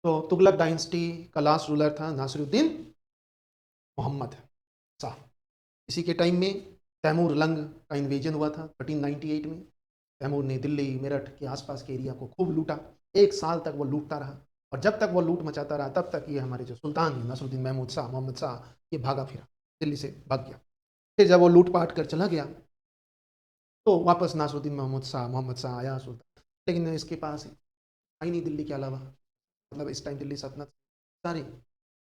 तो तुगलक डायनेस्टी का last ruler था नासिरुद्दीन मोहम्मद शाह। इसी के टाइम में तैमूर लंग का इन्वेजन हुआ था 1398 में। तैमूर ने दिल्ली मेरठ के आसपास के एरिया को खूब लूटा। 1 साल तक वो लूटता रहा, और जब तक वो लूट मचाता रहा तब तक ये हमारे जो सुल्तान है नसरुद्दीन महमूद शाह मोहम्मद शाह, ये भागा फिरा, दिल्ली से भाग गया। फिर जब वो लूटपाट कर चला गया तो वापस नासरुद्दीन मोहम्मद शाह आया सुल्तान, लेकिन इसके पास आई नहीं दिल्ली के अलावा। मतलब इस टाइम दिल्ली सल्तनत सारे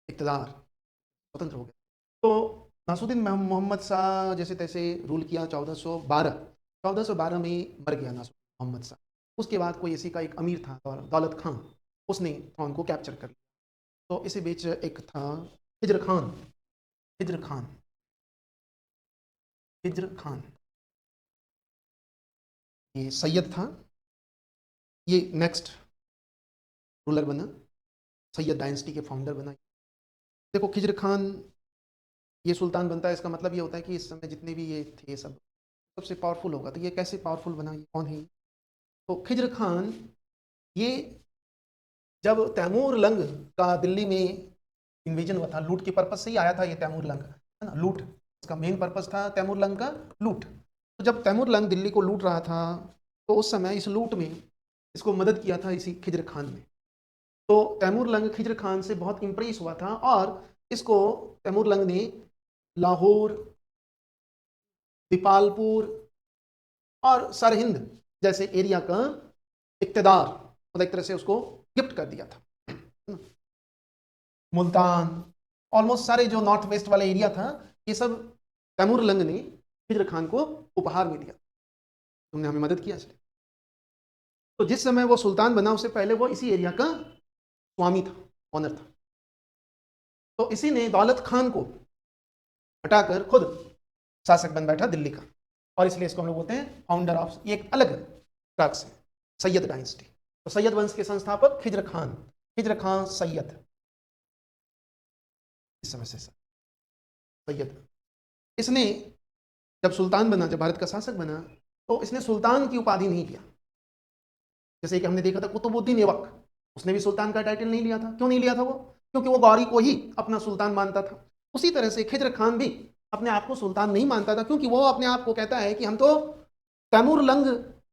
इकतदार स्वतंत्र हो गए। तो नासरुद्दीन मोहम्मद शाह जैसे तैसे रूल किया 1412 में मर गया नासरुद्दीन मोहम्मद शाह। उसके बाद कोई इसी का एक अमीर था दौलत खान, उसने थ्रोन को कैप्चर कर लिया। तो इसी बीच एक था हिजर खान। हिजर खान हिजर खान ये सैयद था, ये नेक्स्ट रूलर बना, सैयद डायनेस्टी के फाउंडर बना। देखो खिजर खान ये सुल्तान बनता है, इसका मतलब ये होता है कि इस समय जितने भी ये थे सब सबसे पावरफुल होगा। तो ये कैसे पावरफुल बना, ये कौन है? तो खिजर खान ये जब तैमूर लंग का दिल्ली में इन्वेजन हुआ था, लूट के पर्पज से ही आया था ये तैमूर लंग, है ना, लूट। इसका मेन पर्पज था तैमूर लंग का लूट। तो जब तैमूर लंग दिल्ली को लूट रहा था तो उस समय इस लूट में इसको मदद किया था इसी खिजर खान ने। तो तैमूर लंग खिजर खान से बहुत इंप्रेस हुआ था, और इसको तैमूर लंग ने लाहौर, दीपालपुर और सरहिंद जैसे एरिया का इक्तदार, मतलब एक तरह से उसको गिफ्ट कर दिया था। मुल्तान, ऑलमोस्ट सारे जो नॉर्थ वेस्ट वाला एरिया था, ये सब तैमूर लंग ने खिजर खान को उपहार में दिया। तुमने हमें मदद किया इसलिए। तो जिस समय वो सुल्तान बना उससे पहले वो इसी एरिया का स्वामी था, ऑनर था। तो इसी ने दौलत खान को हटाकर खुद शासक बन बैठा दिल्ली का, और इसलिए इसको हम लोग बोलते हैं फाउंडर ऑफ, ये एक अलग ट्रक्स है, सैयद डायनेस्टी। तो सैयद वंश के संस्थापक खिजर खान, खिजर खान सैयद, इस समय से सैयद। इसने जब सुल्तान बना, जब भारत का शासक बना, तो इसने सुल्तान की उपाधि नहीं लिया। जैसे कि हमने देखा था कुतुबुद्दीन ऐबक, उसने भी सुल्तान का टाइटल नहीं लिया था। क्यों नहीं लिया था वो? क्योंकि वो गौरी को ही अपना सुल्तान मानता था। उसी तरह से खिजर खान भी अपने आप को सुल्तान नहीं मानता था, क्योंकि वो अपने आप को कहता है कि हम तो तैमूर लंग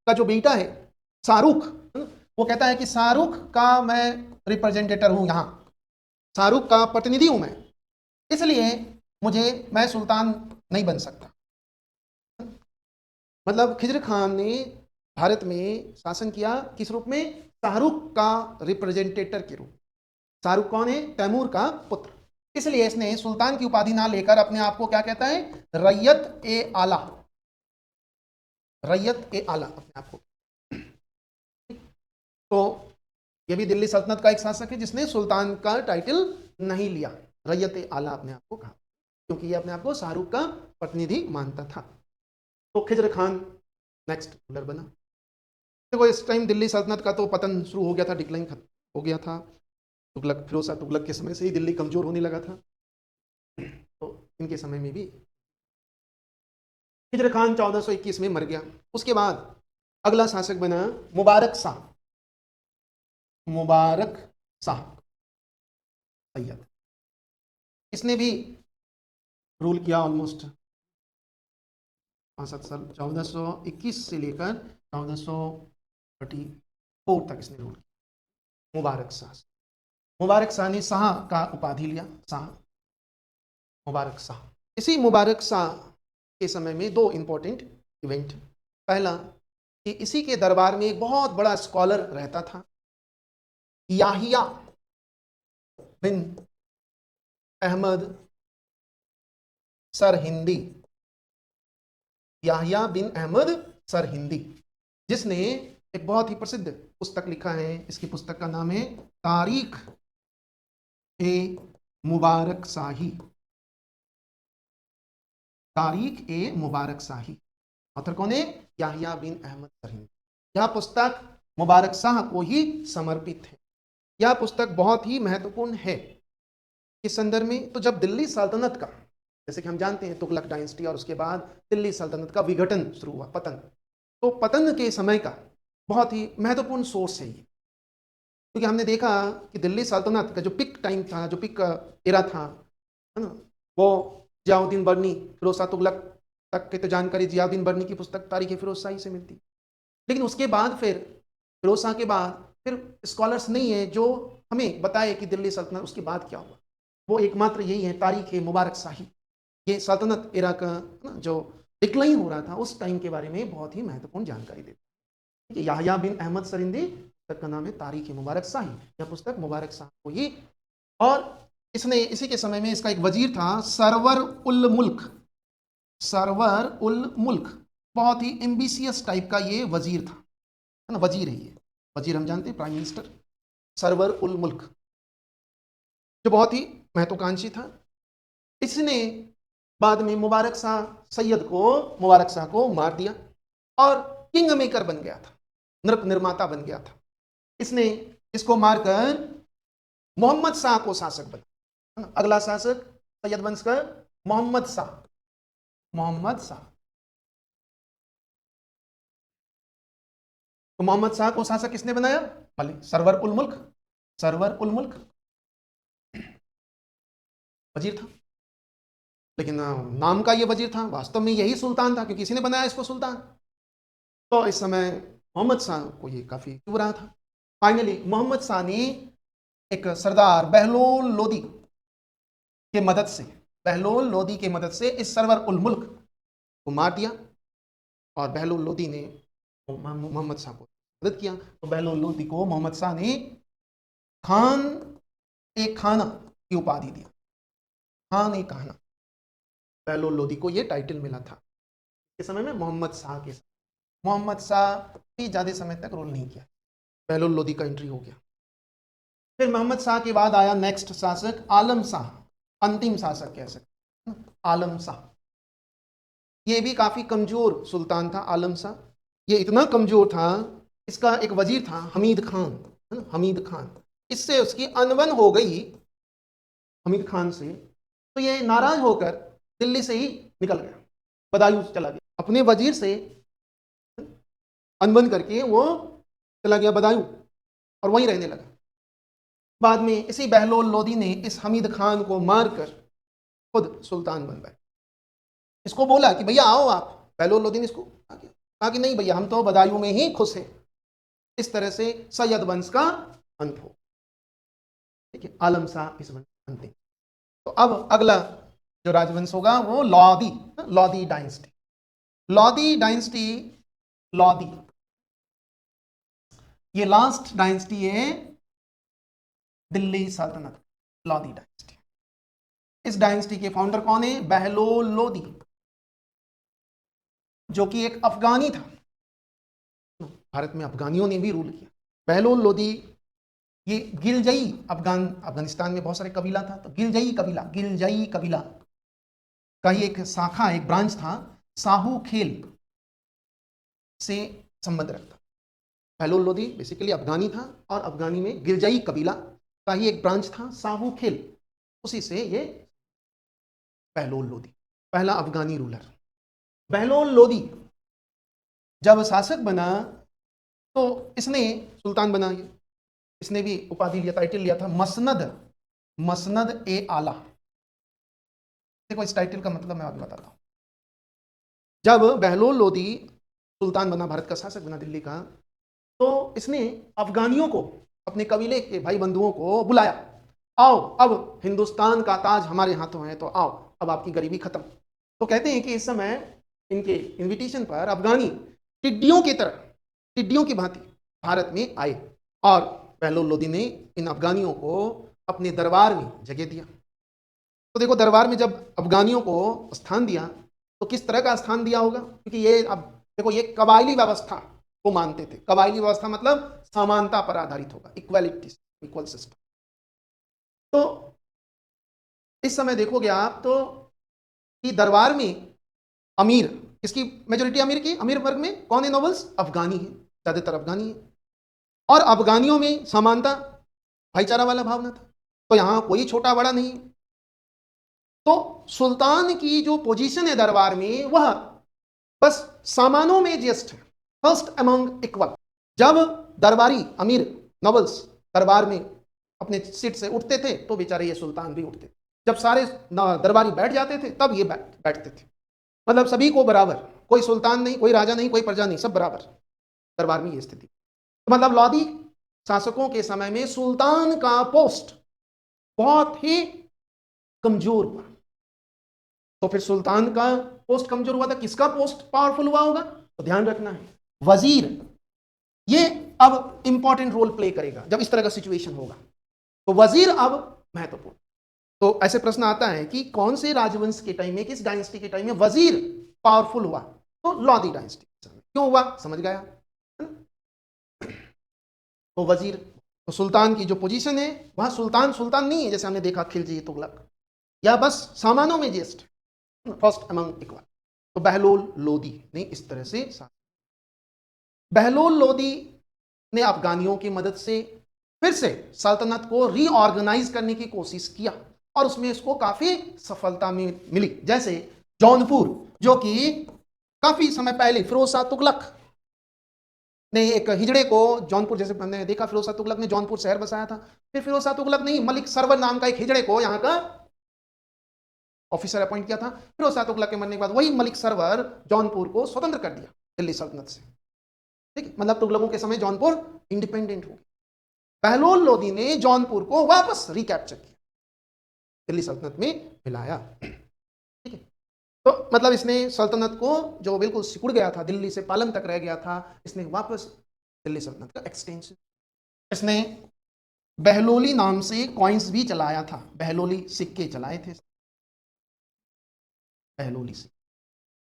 का जो बेटा है शाहरुख, वो कहता है कि शाहरुख का मैं रिप्रेजेंटेटर हूं, यहां शाहरुख का प्रतिनिधि हूं मैं, इसलिए मुझे, मैं सुल्तान नहीं बन सकता। मतलब खिजर खान ने भारत में शासन किया किस रूप में? शाहरुख का रिप्रेजेंटेटर के रूप। शाहरुख कौन है? तैमूर का पुत्र। इसलिए इसने सुल्तान की उपाधि ना लेकर अपने आप को क्या कहता है? रैयत ए आला, रैयत ए आला अपने आप को। तो ये भी दिल्ली सल्तनत का एक शासक है जिसने सुल्तान का टाइटल नहीं लिया, रैयत ए आला अपने आप को कहा, क्योंकि ये अपने आप को शाहरुख का प्रतिनिधि मानता था। तो खिजर खान नेक्स्ट रूलर बना। देखो इस टाइम दिल्ली सल्तनत का तो पतन शुरू हो गया था, डिक्लाइन हो गया था। तुगलक, फिरोज शाह तुगलक के समय से ही दिल्ली कमजोर होने लगा था। तो इनके समय में भी हिजर खान 1421 में मर गया। उसके बाद अगला शासक बना मुबारक शाह, मुबारक शाह सैयद। इसने भी रूल किया ऑलमोस्ट 65 साल, 1421 से लेकर 1434 तक इसने रूल किया। मुबारक शाह, मुबारक शाह ने शाह का उपाधि लिया, शाह, मुबारक शाह। इसी मुबारक शाह के समय में दो इंपॉर्टेंट इवेंट। पहला कि इसी के दरबार में एक बहुत बड़ा स्कॉलर रहता था, याहिया बिन अहमद सरहिंदी, याहिया बिन अहमद सरहिंदी, जिसने एक बहुत ही प्रसिद्ध पुस्तक लिखा है। इसकी पुस्तक का नाम है तारीख ए मुबारक शाही, तारीख ए मुबारक शाही। ऑथर कौन है? याहिया बिन अहमद सरहिंदी। यह पुस्तक मुबारक शाह को ही समर्पित है। यह पुस्तक बहुत ही महत्वपूर्ण है इस संदर्भ में। तो जब दिल्ली सल्तनत का, जैसे कि हम जानते हैं तुगलक डायनेस्टी और उसके बाद दिल्ली सल्तनत का विघटन शुरू हुआ, पतन, तो पतन के समय का बहुत ही महत्वपूर्ण सोर्स है ये। क्योंकि हमने देखा कि दिल्ली सल्तनत का जो पिक टाइम था, जो पिक एरा था, है ना, वो जियाउद्दीन बर्नी, फिरोज शाह तुगलक तक की तो जानकारी जियाउद्दीन बर्नी की पुस्तक तारीख फिरोज शाही से मिलती। लेकिन उसके बाद फिर फिरोज शाह के बाद फिर स्कॉलर्स नहीं है जो हमें बताए कि दिल्ली सल्तनत उसके बाद क्या हुआ। वो एकमात्र यही है तारीख मुबारक शाही, ये सल्तनत एरा का जो डिक्लाइन हो रहा था उस टाइम के बारे में बहुत ही महत्वपूर्ण जानकारी देती है। याहया बिन अहमद सरिंदी, पुस्तक का नाम है तारीख मुबारक शाही। यह पुस्तक मुबारक शाह को ही, और इसने इसी के समय में इसका एक वजीर था सरवर उल मुल्क, सरवर उल मुल्क, बहुत ही एम्बिशियस टाइप का ये वजीर था, है ना, वजीर है ये, वजीर हम जानते हैं प्राइम मिनिस्टर, सरवर उल मुल्क, जो बहुत ही महत्वाकांक्षी था। इसने बाद में मुबारक शाह सैयद को, मुबारक शाह को मार दिया और किंग मेकर बन गया था, नृप निर्माता बन गया था। इसने इसको मारकर मोहम्मद शाह को शासक बना। अगला शासक सैयद वंश का मोहम्मद शाह, मोहम्मद शाह। तो मोहम्मद शाह को शासक किसने बनाया? भले सरवर उल मुल्क, सरवर उल मुल्क वजीर था, लेकिन नाम का ये वजीर था, वास्तव में यही सुल्तान था क्योंकि किसी ने बनाया इसको सुल्तान। तो इस समय मोहम्मद शाह को ये काफी चुभ रहा था। फाइनली मोहम्मद शाह ने एक सरदार बहलोल लोदी के मदद से, बहलोल लोदी के मदद से इस सरवर उल मुल्क को मार दिया, और बहलोल लोदी ने मोहम्मद शाह को मदद किया। तो बहलोल लोदी को मोहम्मद शाह ने खान ए खाना की उपाधि दिया, खान ए खाना। बहलोल लोदी को ये टाइटल मिला था इस समय में मोहम्मद शाह के साथ। मोहम्मद शाह भी ज्यादा समय तक रूल नहीं किया, बहलोल लोदी का एंट्री हो गया। फिर मोहम्मद शाह के बाद आया नेक्स्ट शासक आलम शाह, अंतिम शासक कह सकते, आलम शाह। ये भी काफी कमजोर सुल्तान था आलम शाह। ये इतना कमजोर था, इसका एक वजीर था हमीद खान, है ना, हमीद खान। इससे उसकी अनबन हो गई हमीद खान से, तो ये नाराज होकर दिल्ली से ही निकल गया, बदायूं चला गया। अपने वजीर से अनबन करके वो चला गया बदायूं और वहीं रहने लगा। बाद में इसी बहलोल लोदी ने इस हमीद खान को मारकर खुद सुल्तान बन गए। इसको बोला कि भैया आओ आप, बहलोल लोदी ने इसको कहा कि नहीं भैया हम तो बदायूं में ही खुश हैं। इस तरह से सैयद वंश का अंत हो। ठीक है, आलम शाह इस वंश अंतिम। तो अब अगला जो राजवंश होगा वो लोदी, लोदी डायनेस्टी। लोदी डायनेस्टी, लोदी ये लास्ट डायनेस्टी है दिल्ली सल्तनत, लोदी डायनेस्टी। इस डायनेस्टी के फाउंडर कौन है? बहलोल लोदी, जो कि एक अफगानी था। भारत में अफगानियों ने भी रूल किया। बहलोल लोदी ये गिलजई, अफगानिस्तान में बहुत सारे कबीला था, तो गिलजई कबीला का ही एक शाखा, एक ब्रांच था, साहू खेल से संबंध रखता। बहलोल लोदी बेसिकली अफगानी था और अफगानी में गिलजई कबीला का ही एक ब्रांच था साहू खेल, उसी से ये बहलोल लोदी, पहला अफगानी रूलर। बहलोल लोदी जब शासक बना तो इसने सुल्तान बना, इसने भी उपाधि लिया, टाइटल लिया था मसनद, मसनद ए आला। देखो इस टाइटल का मतलब मैं आगे बताता हूं। जब बहलोल लोदी सुल्तान बना, भारत का शासक बना दिल्ली का, तो इसने अफगानियों को, अपने कबीले के भाई बंधुओं को बुलाया, आओ अब हिंदुस्तान का ताज हमारे हाथों है, तो आओ अब आपकी गरीबी खत्म। तो कहते हैं कि इस समय इनके इनविटेशन पर अफगानी टिड्डियों की तरह, टिड्डियों की भांति भारत में आए, और बहलोल लोदी ने इन अफगानियों को अपने दरबार में जगह दिया। तो देखो दरबार में जब अफगानियों को स्थान दिया तो किस तरह का स्थान दिया होगा, क्योंकि ये अब देखो ये कबायली व्यवस्था को मानते थे। कबायली व्यवस्था मतलब समानता पर आधारित होगा, इक्वालिटी, इक्वल सिस्टम। तो इस समय देखोगे आप तो कि दरबार में अमीर, इसकी मेजोरिटी अमीर की, अमीर वर्ग में कौन है? नोबल्स अफगानी है, ज्यादातर अफगानी है, और अफगानियों में समानता, भाईचारा वाला भावना था। तो यहां कोई छोटा बड़ा नहीं। तो सुल्तान की जो पोजीशन है दरबार में वह बस सामानों में ज्येष्ठ है, फर्स्ट अमंग इक्वल। जब दरबारी अमीर नोबल्स दरबार में अपने सीट से उठते थे तो बेचारे ये सुल्तान भी उठते थे। जब सारे दरबारी बैठ जाते थे तब ये बैठते थे। मतलब सभी को बराबर, कोई सुल्तान नहीं, कोई राजा नहीं, कोई प्रजा नहीं, सब बराबर। दरबार में ये स्थिति। तो मतलब लौदी शासकों के समय में सुल्तान का पोस्ट बहुत ही कमजोर हुआ। तो फिर सुल्तान का पोस्ट कमजोर हुआ था, किसका पोस्ट पावरफुल हुआ होगा? तो ध्यान रखना है, वजीर ये अब इंपॉर्टेंट रोल प्ले करेगा जब इस तरह का सिचुएशन होगा। तो वजीर अब महत्वपूर्ण। तो ऐसे प्रश्न आता है कि कौन से राजवंश के टाइम में, किस डायनेस्टी के टाइम में वजीर पावरफुल हुआ? तो लौदी डायनेस्टी क्यों हुआ, समझ गया। तो वजीर, तो सुल्तान की जो पोजीशन है वहां सुल्तान सुल्तान नहीं है जैसे हमने देखा खिलजी तुगलक, या बस सामानों में ज्येष्ठ, फर्स्ट अमंग इक्वल। तो बहलोल लोदी ने इस तरह से, बहलोल लोदी ने अफगानियों की मदद से फिर से सल्तनत को रीऑर्गेनाइज करने की कोशिश किया और उसमें इसको काफी सफलता मिली। जैसे जौनपुर, जो कि काफी समय पहले फिरोज शाह तुगलक ने एक हिजड़े को, जौनपुर जैसे हमने देखा फिरोज शाह तुगलक ने जौनपुर शहर बसाया था, फिर फिरोज शाह तुगलक ने मलिक सरवर नाम का एक हिजड़े को यहाँ का ऑफिसर अपॉइंट किया था। फिरोज शाह तुगलक के मरने के बाद वही मलिक सरवर जौनपुर को स्वतंत्र कर दिया दिल्ली सल्तनत से। ठीक, मतलब तुगलकों के समय जौनपुर इंडिपेंडेंट हो गया। बहलोल लोदी ने जौनपुर को वापस रिकैप्चर किया, दिल्ली सल्तनत में मिलाया। ठीक है, तो मतलब इसने सल्तनत को जो बिल्कुल सिकुड़ गया था, दिल्ली से पालन तक रह गया था, इसने वापस दिल्ली सल्तनत का एक्सटेंशन। इसने बहलोली नाम से कॉइन्स भी चलाया था, बहलोली सिक्के चलाए थे, बहलोली से,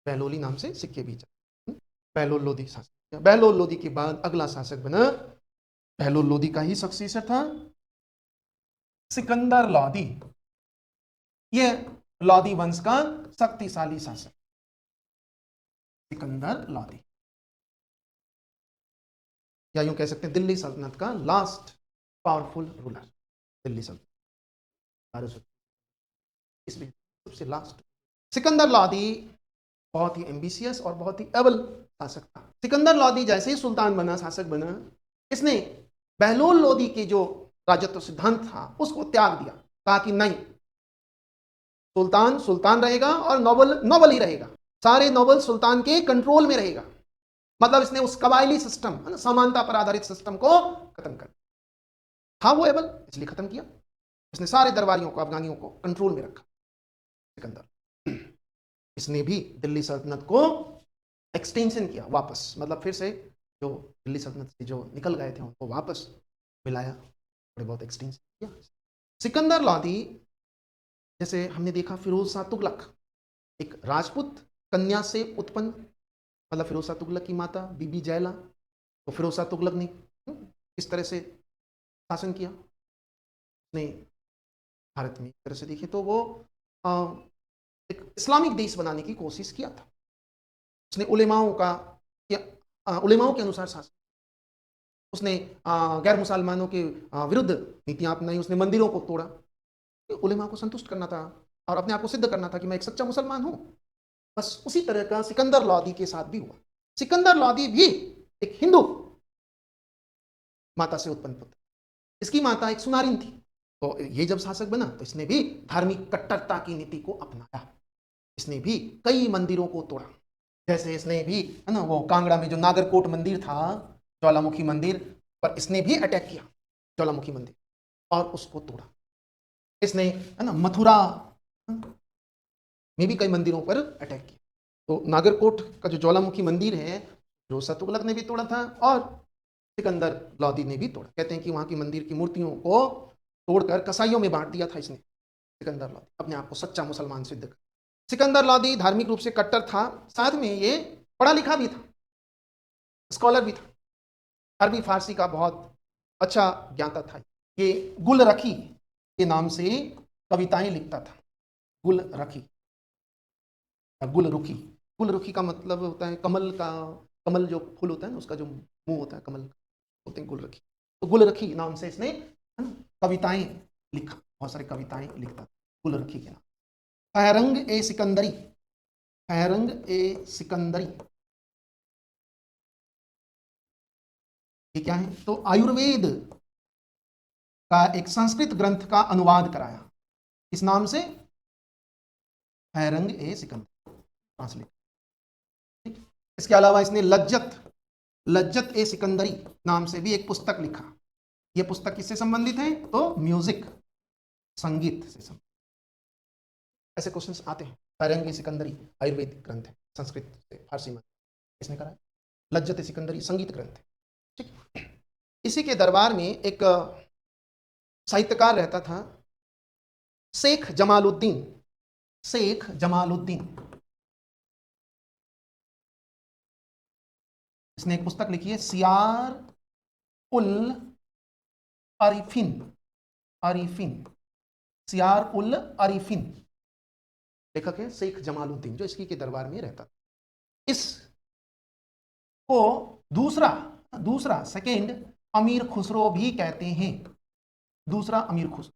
बहलोली नाम से सिक्के भी चलाए। बहलोल लोदी शासक। बहलोल लोदी के बाद अगला शासक बना, बहलोल लोदी का ही सक्सेसर था सिकंदर लोदी। ये लोदी वंश का शक्तिशाली शासक सिकंदर लोदी, या यूं कह सकते हैं दिल्ली सल्तनत का लास्ट पावरफुल रूलर। दिल्ली सल्तनत इसमें सबसे लास्ट। सिकंदर लोदी बहुत ही एम्बिशियस और बहुत ही एबल शासक था। सिकंदर लोदी जैसे ही सुल्तान बना, शासक बना, इसने बहलोल लोदी के जो राजत्व सिद्धांत था उसको त्याग दिया। कहा कि नहीं, सुल्तान सुल्तान रहेगा और नोबल नोबल ही रहेगा, सारे नोबल सुल्तान के कंट्रोल में रहेगा। मतलब इसने उस कबायली सिस्टम, समानता पर आधारित सिस्टम को खत्म कर दिया। था वो एबल, इसलिए खत्म किया। इसने सारे दरबारियों को, अफगानियों को कंट्रोल में रखा सिकंदर। इसने भी दिल्ली सल्तनत को एक्सटेंशन किया वापस, मतलब फिर से जो दिल्ली सल्तनत से जो निकल गए थे उनको वापस मिलाया, थोड़े बहुत एक्सटेंशन किया। सिकंदर लोदी, जैसे हमने देखा फिरोज शाह तुगलक एक राजपूत कन्या से उत्पन्न, मतलब फिरोज शाह तुगलक की माता बीबी जैला, तो फिरोज शाह तुगलक ने किस तरह से शासन किया उसने भारत में, एक तरह से देखिए तो वो एक इस्लामिक देश बनाने की कोशिश किया था। उसने उलेमाओं का, उलेमाओं के अनुसार शासन, उसने गैर मुसलमानों के विरुद्ध नीतियां अपनाई, उसने मंदिरों को तोड़ा। उलेमा को संतुष्ट करना था और अपने आप को सिद्ध करना था कि मैं एक सच्चा मुसलमान हूं। बस उसी तरह का सिकंदर लोदी के साथ भी हुआ। सिकंदर लोदी भी एक हिंदू माता से उत्पन्न पुत्र, इसकी माता एक सुनारिन थी। तो ये जब शासक बना तो इसने भी धार्मिक कट्टरता की नीति को अपनाया। इसने भी कई मंदिरों को तोड़ा, जैसे इसने भी, है ना, वो कांगड़ा में जो नागरकोट मंदिर था, ज्वालामुखी मंदिर पर इसने भी अटैक किया, ज्वालामुखी मंदिर, और उसको तोड़ा। इसने, है ना, मथुरा में भी कई मंदिरों पर अटैक किया। तो नागरकोट का जो ज्वालामुखी मंदिर है, फिरोज शाह तुगलक ने भी तोड़ा था और सिकंदर लोदी ने भी तोड़ा। कहते हैं कि वहां की मंदिर की मूर्तियों को तोड़कर कसाईयों में बांट दिया था इसने, सिकंदर लोदी, अपने आप को सच्चा मुसलमान सिद्ध कर। सिकंदर लोदी धार्मिक रूप से कट्टर था, साथ में ये पढ़ा लिखा भी था, स्कॉलर भी था, अरबी फारसी का बहुत अच्छा ज्ञाता था। ये गुल रखी के नाम से कविताएं लिखता था। गुल रखी, गुल रुखी, गुल रुखी का मतलब होता है कमल का, कमल जो फूल होता है ना उसका जो मुंह होता है कमल, बोलते हैं गुल रखी। तो गुल रखी नाम से इसने, है ना, कविताएं लिखा, बहुत सारी कविताएं लिखता था गुल रखी के नाम। फहरंग ए सिकंदरी, फहरंग ए सिकंदरी ये क्या है? तो आयुर्वेद का एक संस्कृत ग्रंथ का अनुवाद कराया, इस नाम से हैरंग ए सिकंदर ट्रांसलेट। ठीक, इसके अलावा इसने लज्जत ए सिकंदरी नाम से भी एक पुस्तक लिखा। यह पुस्तक किससे संबंधित है? तो म्यूजिक, संगीत से संबंधित। ऐसे क्वेश्चंस आते हैं। हैरंग ए सिकंदरी आयुर्वेदिक ग्रंथ है, संस्कृत से फारसी में इसने करा है। लज्जत ए सिकंदरी संगीत ग्रंथ है। ठीक, इसी के दरबार में एक साहित्यकार रहता था, शेख जमालुद्दीन। इसने एक पुस्तक लिखी है, सियार उल अरीफिन। लेखक है शेख जमालुद्दीन, जो इसकी के दरबार में रहता था। इसको दूसरा सेकेंड अमीर खुसरो भी कहते हैं। दूसरा अमीर खुसरो,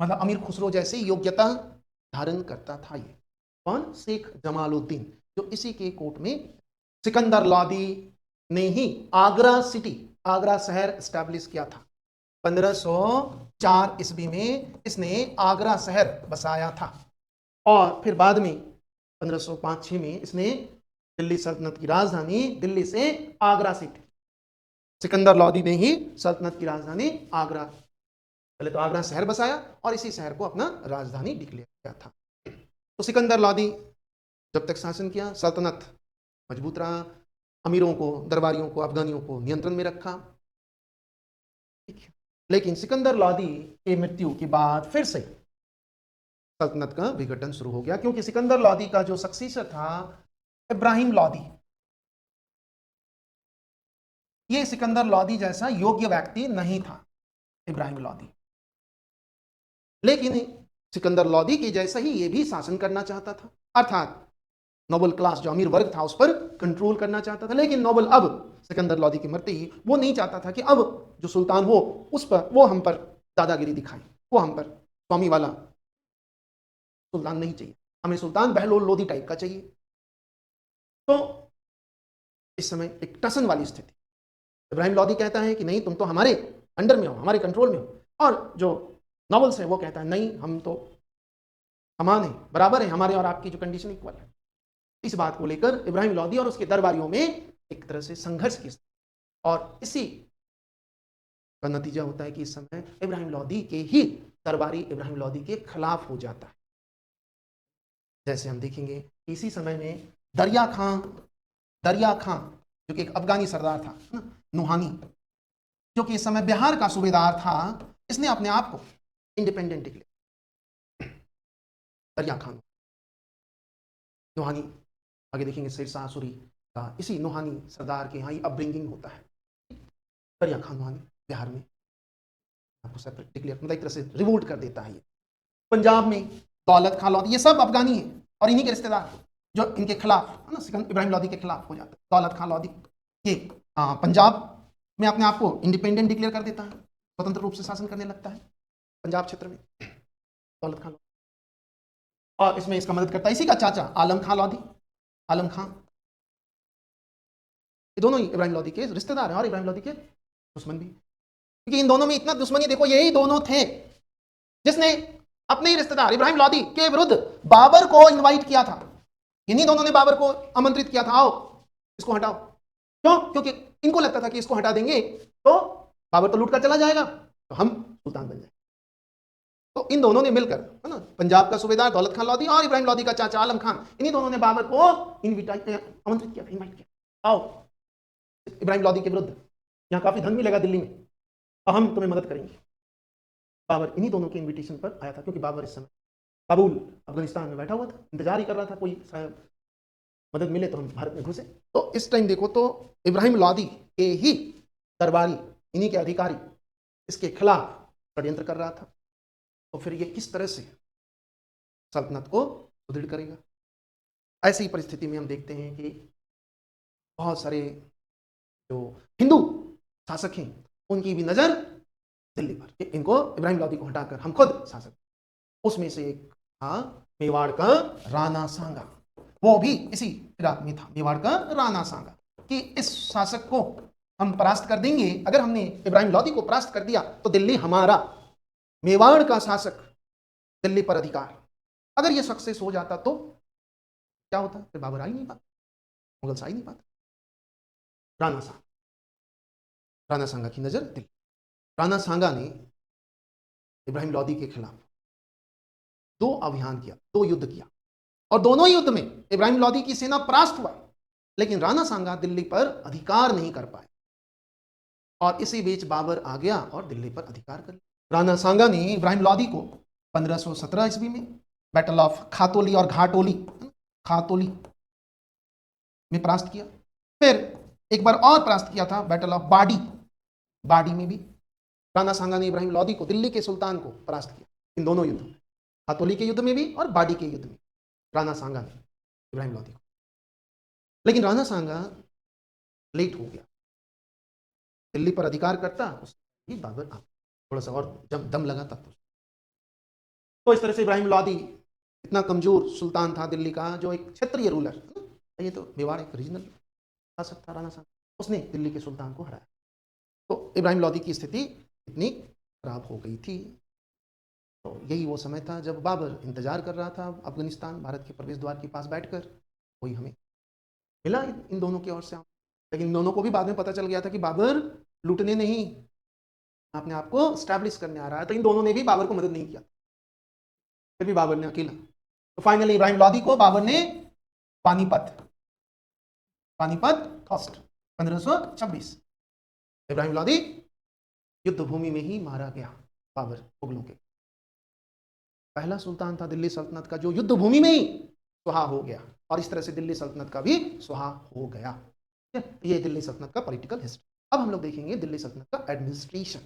मतलब अमीर खुसरो जैसी योग्यता धारण करता था ये। कौन? शेख जमालुद्दीन, जो इसी के कोर्ट में। सिकंदर लोदी ने ही आगरा शहर स्टैब्लिश किया था। 1504 ईस्वी में इसने आगरा शहर बसाया था, और फिर बाद में 1505-6 में इसने दिल्ली सल्तनत की राजधानी दिल्ली से आगरा सिटी, सिकंदर लोदी ने ही सल्तनत की राजधानी आगरा, पहले तो आगरा शहर बसाया और इसी शहर को अपना राजधानी डिक्लेयर किया था। तो सिकंदर लोदी जब तक शासन किया, सल्तनत मजबूत रहा, अमीरों को, दरबारियों को, अफगानियों को नियंत्रण में रखा। लेकिन सिकंदर लोदी की मृत्यु के बाद फिर से सल्तनत का विघटन शुरू हो गया, क्योंकि सिकंदर लोदी का जो सक्सेसर था इब्राहिम लोदी, ये सिकंदर लोदी जैसा योग्य व्यक्ति नहीं था इब्राहिम लोदी। लेकिन सिकंदर लोदी के जैसा ही ये भी शासन करना चाहता था, अर्थात नोबल क्लास जो अमीर वर्ग था उस पर कंट्रोल करना चाहता था। लेकिन नोबल अब सिकंदर लोदी की मृत्यु ही वो नहीं चाहता था कि अब जो सुल्तान हो उस पर वो हम पर दादागिरी दिखाए, वो हम पर स्वामी वाला सुल्तान नहीं चाहिए, हमें सुल्तान बहलोल लोदी टाइप का चाहिए। तो इस समय एक टसन वाली स्थिति। इब्राहिम लोदी कहता है कि नहीं, तुम तो हमारे अंडर में हो, हमारे कंट्रोल में हो, और जो नॉवेल्स है वो कहता है नहीं, हम तो समान है, बराबर है, हमारे और आपकी जो कंडीशन इक्वल है। इस बात को लेकर इब्राहिम लोदी और उसके दरबारियों में एक तरह से संघर्ष की, और इसी का नतीजा होता है कि इस समय इब्राहिम लोदी के ही दरबारी इब्राहिम लोदी के खिलाफ हो जाता है। जैसे हम देखेंगे इसी समय में दरिया खां जो कि एक अफगानी सरदार था, नुहानी, जो कि इस समय बिहार का सूबेदार था, इसने अपने आप को इंडिपेंडेंट डिक्लेयर। दरिया खान नुहानी, आगे देखेंगे शेरशाह सूरी का इसी नुहानी सरदार के यहाँ ही अपब्रिंगिंग होता है। दरिया खान नुहानी बिहार में आपको सेपरेट डिक्लेयर, मतलब एक तरह से रिवोल्ट कर देता है ये। पंजाब में दौलत खां लोदी, ये सब अफगानी है और इन्हीं के रिश्तेदार जो इनके खिलाफ है ना, इब्राहिम लोदी के खिलाफ हो जाता है। दौलत खां लोदी ये पंजाब में अपने आप को इंडिपेंडेंट डिक्लेयर कर देता है, स्वतंत्र रूप से शासन करने लगता है पंजाब क्षेत्र में, दौलत खां लोदी। और इसमें इसका मदद करता है इसी का चाचा आलम खां लोदी, आलम खां। ये दोनों ही इब्राहिम लोदी के रिश्तेदार हैं और इब्राहिम लोदी के दुश्मन भी, क्योंकि इन दोनों में इतना दुश्मनी, देखो यही दोनों थे जिसने अपने ही रिश्तेदार इब्राहिम लोदी के विरुद्ध बाबर को इनवाइट किया था। इन्हीं दोनों ने बाबर को आमंत्रित किया था, आओ इसको हटाओ। क्यों? क्योंकि इनको लगता था कि इसको हटा देंगे तो बाबर तो लूट कर चला जाएगा, तो हम सुल्तान बन जाएंगे। तो इन दोनों ने मिलकर, है ना, पंजाब का सूबेदार दौलत खां लोदी और इब्राहिम लोदी का चाचा आलम खान, इन्हीं दोनों ने बाबर को आमंत्रित किया था, इनवाइट किया, आओ इब्राहिम लोदी के विरुद्ध, यहाँ काफी धन मिलेगा दिल्ली में और हम तुम्हें मदद करेंगे। बाबर इन्हीं दोनों के इन्विटेशन पर आया था, क्योंकि बाबर इस समय काबुल अफगानिस्तान में बैठा हुआ था, इंतजार ही कर रहा था कोई शायद मदद मिले तो हम भारत में घुसे। तो इस टाइम देखो तो इब्राहिम लोदी के ही दरबारी, इन्हीं के अधिकारी इसके खिलाफ षड्यंत्र कर रहा था। तो फिर ये किस तरह से सल्तनत को सुदृढ़ करेगा? ऐसी परिस्थिति में हम देखते हैं कि बहुत सारे जो हिंदू शासक हैं उनकी भी नजर दिल्ली पर, इनको इब्राहिम लोदी को हटाकर हम खुद शासक। उसमें से एक था मेवाड़ का राणा सांगा, वो भी इसी इराक में था, मेवाड़ का राणा सांगा, कि इस शासक को हम परास्त कर देंगे, अगर हमने इब्राहिम लोदी को परास्त कर दिया तो दिल्ली हमारा, मेवाड़ का शासक, दिल्ली पर अधिकार। अगर ये सक्सेस हो जाता तो क्या होता? फिर बाबर आ ही नहीं पाता, मुगल्स आ ही नहीं पाते। राणा सांगा, राणा सांगा की नजर दिल्ली। राणा सांगा ने इब्राहिम लोदी के खिलाफ 2 अभियान किया, 2 युद्ध किया, और दोनों युद्ध में इब्राहिम लोदी की सेना परास्त हुआ, लेकिन राणा सांगा दिल्ली पर अधिकार नहीं कर पाए, और इसी बीच बाबर आ गया और दिल्ली पर अधिकार कर लिया। राणा सांगा ने इब्राहिम लोदी को 1517 ईस्वी में बैटल ऑफ खातोली और खातोली में परास्त किया। फिर एक बार और परास्त किया था बैटल ऑफ बाडी में भी राणा सांगा ने इब्राहिम लोदी को, दिल्ली के सुल्तान को परास्त किया। इन दोनों युद्धों में, खातोली के युद्ध में भी और बाडी के युद्ध में, राणा सांगा ने इब्राहिम लोदी को। लेकिन राणा सांगा लेट हो गया, दिल्ली पर अधिकार करता उसकी बाबर आ, थोड़ा सा और जब दम लगा तब तो इस तरह से इब्राहिम लोदी इतना कमजोर सुल्तान था दिल्ली का, जो एक क्षेत्रीय रूलर, ये तो मेवाड़ एक रीजनल शासक था राणा सांगा, उसने दिल्ली के सुल्तान को हराया। तो इब्राहिम लोदी की स्थिति इतनी खराब हो गई थी। तो यही वो समय था जब बाबर इंतजार कर रहा था अफगानिस्तान, भारत के प्रवेश द्वार के पास बैठकर। कोई हमें मिला इन दोनों की ओर से, लेकिन इन दोनों को भी बाद में पता चल गया था कि बाबर लूटने नहीं, अपने आप को स्टैब्लिश करने आ रहा है। तो इन दोनों ने भी बाबर को मदद नहीं किया, फिर भी बाबर ने अकेला। तो फाइनली इब्राहिम लोदी को बाबर ने पानीपत कॉस्ट 1526, इब्राहिम लोदी युद्ध भूमि में ही मारा गया। बाबर मुगलों के पहला सुल्तान था दिल्ली सल्तनत का जो युद्ध भूमि में ही सुहा हो गया, और इस तरह से दिल्ली सल्तनत का भी सुहा हो गया। ये दिल्ली सल्तनत का पॉलिटिकल हिस्ट्री। अब हम लोग देखेंगे दिल्ली सल्तनत का एडमिनिस्ट्रेशन।